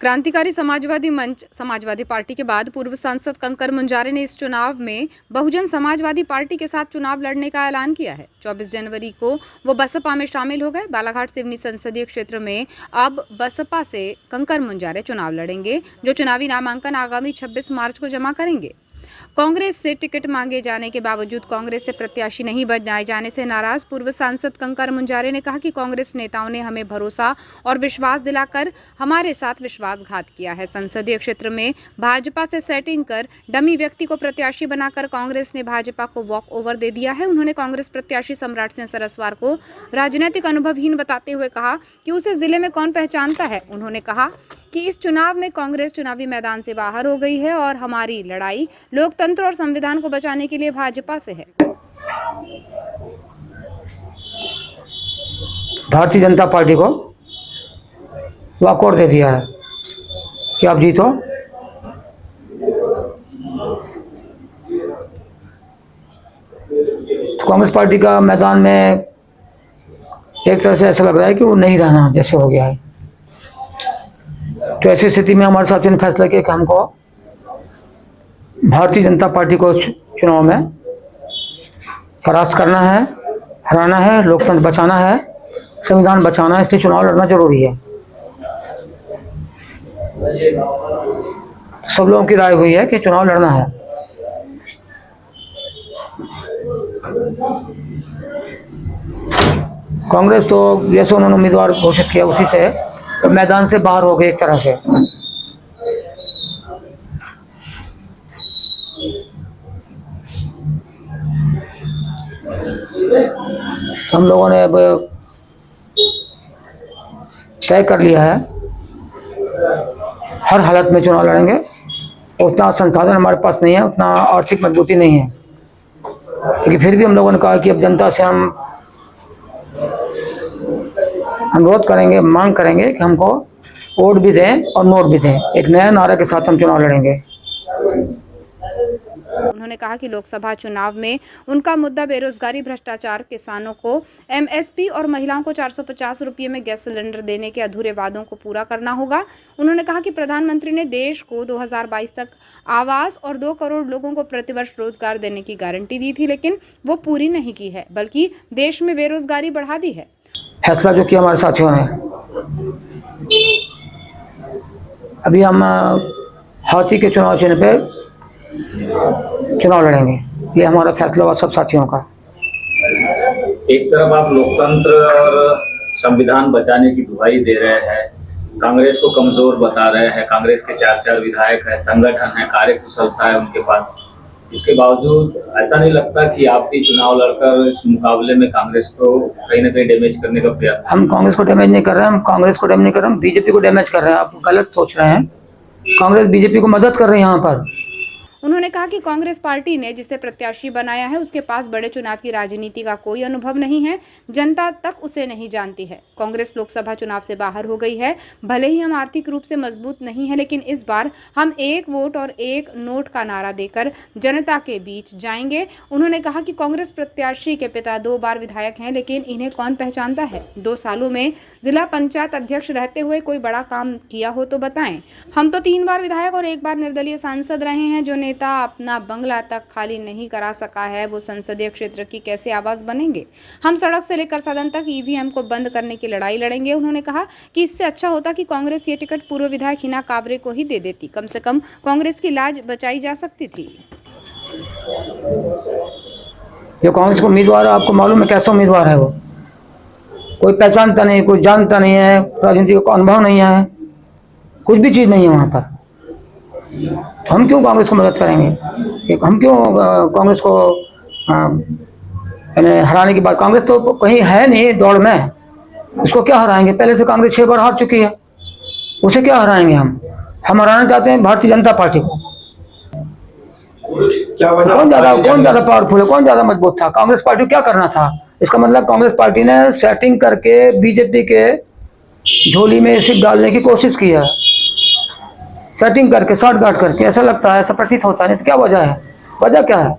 क्रांतिकारी समाजवादी मंच समाजवादी पार्टी के बाद पूर्व सांसद कंकर मुंजारे ने इस चुनाव में बहुजन समाजवादी पार्टी के साथ चुनाव लड़ने का ऐलान किया है। 24 जनवरी को वो बसपा में शामिल हो गए। बालाघाट सिवनी संसदीय क्षेत्र में अब बसपा से कंकर मुंजारे चुनाव लड़ेंगे, जो चुनावी नामांकन आगामी 26 मार्च को जमा करेंगे। कांग्रेस से टिकट मांगे जाने के बावजूद कांग्रेस से प्रत्याशी नहीं बनाए जाने से नाराज पूर्व सांसद कंकर मुंजारे ने कहा कि कांग्रेस नेताओं ने हमें भरोसा और विश्वास दिलाकर हमारे साथ विश्वासघात किया है। संसदीय क्षेत्र में भाजपा से सेटिंग कर डमी व्यक्ति को प्रत्याशी बनाकर कांग्रेस ने भाजपा को वॉक ओवर दे दिया है। उन्होंने कांग्रेस प्रत्याशी सम्राट सिंह सरस्वार को राजनीतिक अनुभवहीन बताते हुए कहा कि उसे जिले में कौन पहचानता है। उन्होंने कहा कि इस चुनाव में कांग्रेस चुनावी मैदान से बाहर हो गई है और हमारी लड़ाई लोकतंत्र और संविधान को बचाने के लिए भाजपा से है। भारतीय जनता पार्टी को वॉकआउट दे दिया है कि आप जीतो। तो कांग्रेस पार्टी का मैदान में एक तरह से ऐसा लग रहा है कि वो नहीं रहना जैसे हो गया है। तो ऐसी स्थिति में हमारे साथियों ने फैसला किया कि हमको भारतीय जनता पार्टी को चुनाव में परास्त करना है, हराना है, लोकतंत्र बचाना है, संविधान बचाना है, इसलिए चुनाव लड़ना जरूरी है। सब लोगों की राय हुई है कि चुनाव लड़ना है। कांग्रेस तो जैसे उन्होंने उम्मीदवार घोषित किया उसी से तो मैदान से बाहर हो गए एक तरह से। हम लोगों ने अब तय कर लिया है हर हालत में चुनाव लड़ेंगे। उतना संसाधन हमारे पास नहीं है, उतना आर्थिक मजबूती नहीं है, लेकिन फिर भी हम लोगों ने कहा कि अब जनता से हम अनुरोध करेंगे, मांग करेंगे कि हमको वोट भी दें और नोट भी दें। एक नया नारे के साथ हम चुनाव लड़ेंगे। उन्होंने कहा कि लोकसभा चुनाव में उनका मुद्दा बेरोजगारी, भ्रष्टाचार, किसानों को एमएसपी और महिलाओं को 450 रुपये में गैस सिलेंडर देने के अधूरे वादों को पूरा करना होगा। उन्होंने कहा कि प्रधानमंत्री ने देश को 2022 तक आवास और 2 करोड़ लोगों को प्रतिवर्ष रोजगार देने की गारंटी दी थी, लेकिन वो पूरी नहीं की है, बल्कि देश में बेरोजगारी बढ़ा दी है। फैसला जो किया हमारे साथियों ने, अभी हम हाथी के चुनाव चिन्ह पे चुनाव लड़ेंगे। ये हमारा फैसला हुआ सब साथियों का। एक तरफ आप लोकतंत्र और संविधान बचाने की दुहाई दे रहे हैं, कांग्रेस को कमजोर बता रहे हैं। कांग्रेस के 4 विधायक है, संगठन है, कार्यकुशलता है उनके पास। इसके बावजूद ऐसा नहीं लगता कि आप भी चुनाव लड़कर इस मुकाबले में कांग्रेस को कहीं ना कहीं डैमेज करने का प्रयास? हम कांग्रेस को डैमेज नहीं कर रहे हैं, हम कांग्रेस को डैमेज नहीं कर रहे हैं, बीजेपी को डैमेज कर रहे हैं। आप गलत सोच रहे हैं। कांग्रेस बीजेपी को मदद कर रही है यहाँ पर। उन्होंने कहा कि कांग्रेस पार्टी ने जिसे प्रत्याशी बनाया है उसके पास बड़े चुनाव की राजनीति का कोई अनुभव नहीं है, जनता तक उसे नहीं जानती है। कांग्रेस लोकसभा चुनाव से बाहर हो गई है। भले ही हम आर्थिक रूप से मजबूत नहीं है, लेकिन इस बार हम 1 वोट और 1 नोट का नारा देकर जनता के बीच जाएंगे। उन्होंने कहा कि कांग्रेस प्रत्याशी के पिता 2 बार विधायक हैं, लेकिन इन्हें कौन पहचानता है। 2 सालों में जिला पंचायत अध्यक्ष रहते हुए कोई बड़ा काम किया हो तो बताएं। हम तो 3 बार विधायक और 1 बार निर्दलीय सांसद रहे हैं। जो नेता अपना बंगला तक खाली नहीं करा सका है, वो संसदीय क्षेत्र की कैसे आवाज बनेंगे। हम सड़क से लेकर सदन तक ईवीएम को बंद करने की लड़ाई लड़ेंगे। उन्होंने कहा कि इससे अच्छा होता कि कांग्रेस ये टिकट पूर्व विधायक हिना काबरे को ही दे देती। कम से कम कांग्रेस की लाज बचाई जा सकती थी। जो कांग्रेस को उम्मीदवार है, आपको मालूम है कैसा उम्मीदवार है वो? कोई पहचानता नहीं, कोई जानता नहीं है, राजनीति का अनुभव नहीं है, कुछ भी चीज नहीं है वहां पर। हम क्यों कांग्रेस को मदद करेंगे? हम क्यों कांग्रेस को हराने की बात? कांग्रेस तो कहीं है नहीं दौड़ में, उसको क्या हराएंगे? पहले से कांग्रेस 6 बार हार चुकी है, उसे क्या हराएंगे हम? हराना चाहते हैं भारतीय जनता पार्टी को। कौन ज्यादा पावरफुल है, कौन ज्यादा मजबूत था? कांग्रेस पार्टी को क्या करना था? इसका मतलब कांग्रेस पार्टी ने सेटिंग करके बीजेपी के झोली में सिर्फ डालने की कोशिश की है। सेटिंग करके, साठ गांठ करके, ऐसा लगता है, ऐसा प्रतीत होता है। नहीं तो क्या वजह है? वजह क्या है?